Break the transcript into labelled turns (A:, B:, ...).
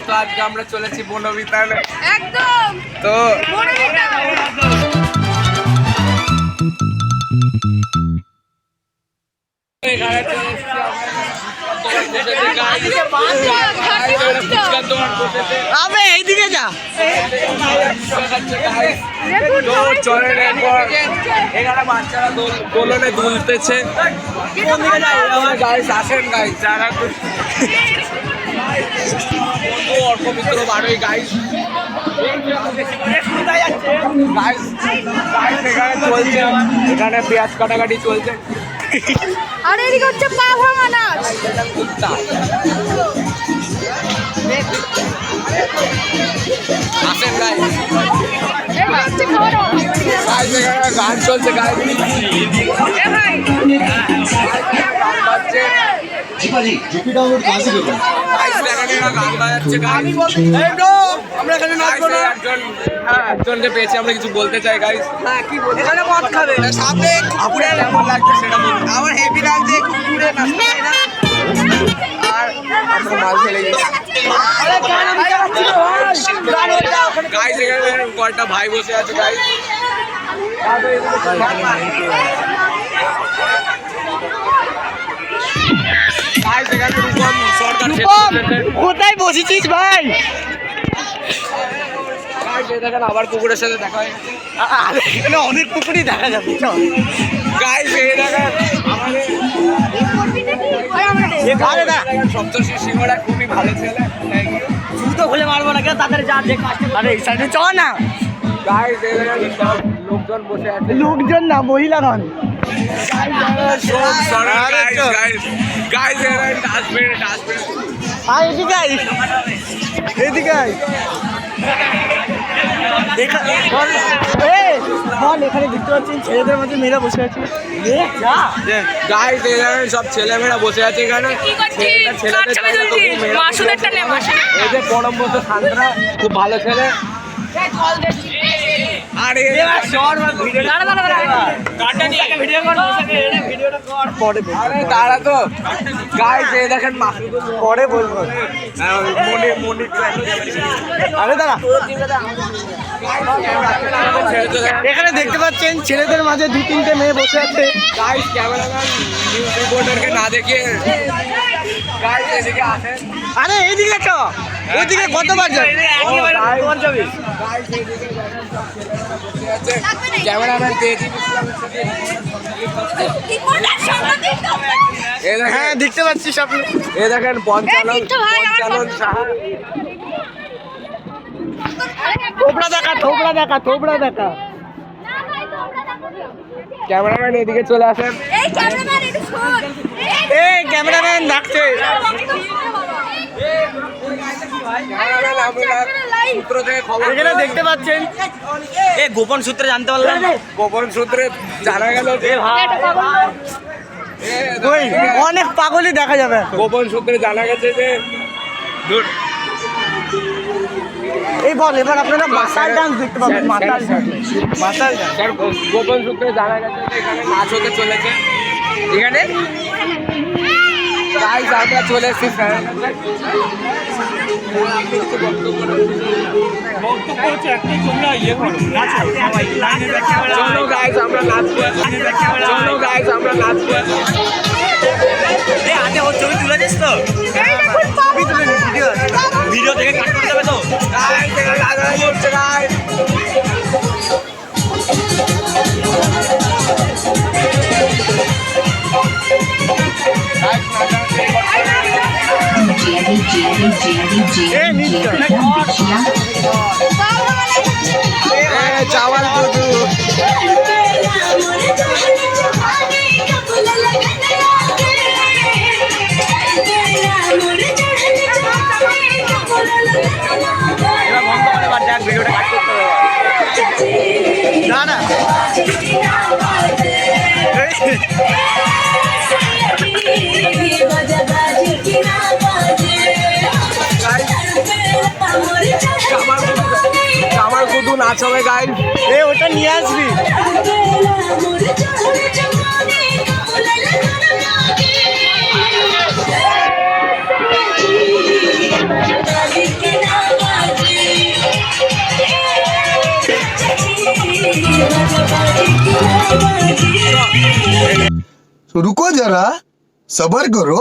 A: তো আজকে আমরা চলেছি বনবিতান
B: একদম
A: তো
C: এইদিকে যা
A: চলেন এরপর এখানে বাচ্চারা দোলনে দুলতেছে গাইস আসেন গাইস যারা অর্পমিত্র বারোই গাইস এখানে চলছে এখানে পেঁয়াজ কাটাকাটি চলছে
B: আর এদিকে হচ্ছে পা ভাঙা নাচ
A: কুত্তা আসেন গাইস
B: এটা হচ্ছে গরম
A: গাইস এখানে গান চলছে গাইস গান বাজছে
C: আমরা এখানে নাচবো না
A: একজনকে পেয়েছি আমরা কিছু বলতে চাই গাইস
C: কি বলবো এখানে মদ খাবে সামনে কুকুরে
A: কেমন লাগছে সেটা বলুন
C: আমার হেভি লাগছে কুকুরে নাচতে চাই না
A: আর আমরা মাল ফেলে গেছি গাইস এখানে কয়টা ভাই বসে আছে গাইস গাইস এখানে রূপম সরকার
C: কোথায় বসেছিস ভাই
A: গাইস দেখেন আবার কুকুরের সাথে দেখা হয়ে গেছে
C: এখানে অনেক পুকুরই দেখা যাবে
A: গাইস এই দেখেন আমাদের সপ্তর্ষি সিংহরা খুবই ভালো ছেলে
C: জুতো খুলে মারবো না কেন তাদের যা যে কাজ আরে এই সাইডে চ না
A: গাইস এই দেখেন সব লোকজন বসে আছে
C: লোকজন না মহিলাগণ এদিকে এদিকে এখানে দেখতে পাচ্ছেন ছেলেদের মধ্যে মেয়েরা বসে আছে
A: সব ছেলেমেয়েরা বসে আছে এখানে পরমব্রত শান্তরা খুব ভালো ছেলে আরে তারা তো গাইস এই দেখেন
C: পরে বলবো আরে দাঁড়া এখানে দেখতে পাচ্ছেন ছেলেদের মাঝে 2-3টে মেয়ে বসে আছে
A: গাইস ক্যামেরাম্যান নিউজ রিপোর্টারকে না দেখে গাইস এদিকে আসেন
C: আরে এইদিকে চ ওইদিকে কতবার যাবে
A: ক্যামেরাম্যান
C: হ্যাঁ দেখতে পাচ্ছি সব
A: এ দেখেন পঞ্চানন সাহা
C: থোবড়া দেখা
A: ক্যামেরাম্যান এদিকে চলে আসেন
C: এই ক্যামেরাম্যান ডাকছে এখানে দেখতে পাচ্ছেন গোপন সূত্রে জানতে পারলাম
A: গোপন সূত্রে জানা গেল যে
C: অনেক পাগলই দেখা যাবে
A: গোপন সূত্রে জানা গেছে যে
C: এই বল এবার আপনারা মাসাল ডান্স দেখতে পাবেন মাসাল
A: গোপন সূত্রে জানা গেছে যে এখানে নাচ হতে চলেছে এখানে গাইস আমরা চলে এসেছি চলো গাইস আমরা নাচবো
C: আগে ওর ছবি তুলে দিস তো ভিডিও থেকে কাট করে যাবে তো
A: চাওয়াল দুধু ভিডিওটা কাট করতে হবে
C: না
A: আমার শুধু নাচ হবে গাইড
C: ওটা নিয়ে আসবি
D: रुको जरा सबर करो